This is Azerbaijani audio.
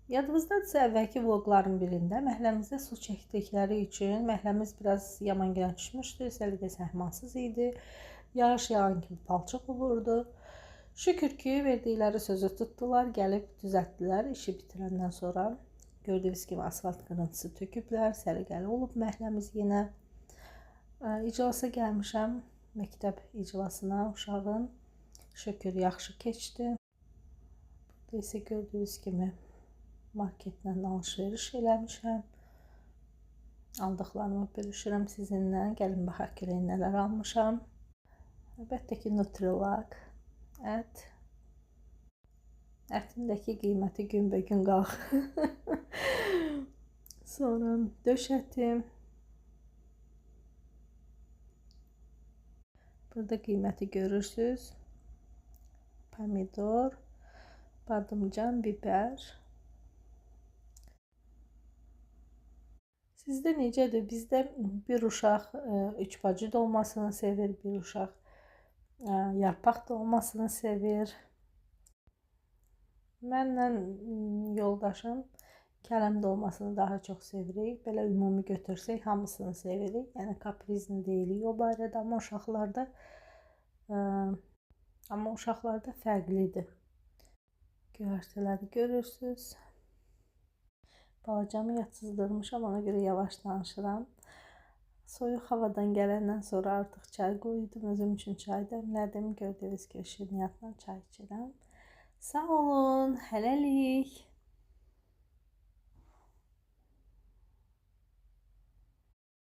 Yadınızdadırsa əvvəlki vloqların birində məhəlləmizdə su çəkdikləri üçün məhəlləmiz biraz yaman girən düşmüşdü. Səliqə səhmansız idi. Yağış yağan kimi palçıq olurdu. Şükür ki, verdikləri sözü tutdular, gəlib düzəltdilər işi bitirəndən sonra. Gördüyünüz kimi asfalt qırıntısı töküblər, səliqəli olub məhəlləmiz yenə. İclasa gəlmişəm, məktəb iclasına uşağın. Şükür, yaxşı keçdi. Burada isə gördüyünüz kimi marketdən alış-veriş eləmişəm. Aldıqlarımı bölüşürəm sizinlə. Gəlin baxaq görək nələr almışam. Əlbəttə ki, Nutrilak, ət. Ətindəki qiyməti günbəgün qalxır. Sonra döş ətim. Burada qiyməti görürsünüz. Pomidor, badımcan, biber. Sizdə necədir? Bizdə bir uşaq 3 bacı dolmasını sevir, bir uşaq yarpaq dolmasını sevir. Mənlə yoldaşım kələm dolmasını daha çox sevirik. Belə ümumi götürsək hamısını sevirik. Yəni kaprizli deyilik o barədə, amma uşaqlarda fərqlidir. Göyərtələri görürsünüz. Balacamı yatsızdırmışam, ona görə yavaş danışıram. Soyuq havadan gələndən sonra artıq çay qoydum. Özüm üçün çay dəmlədim. Gördüyünüz kimi şirniyyatla çay içirəm. Sağ olun, hələlik.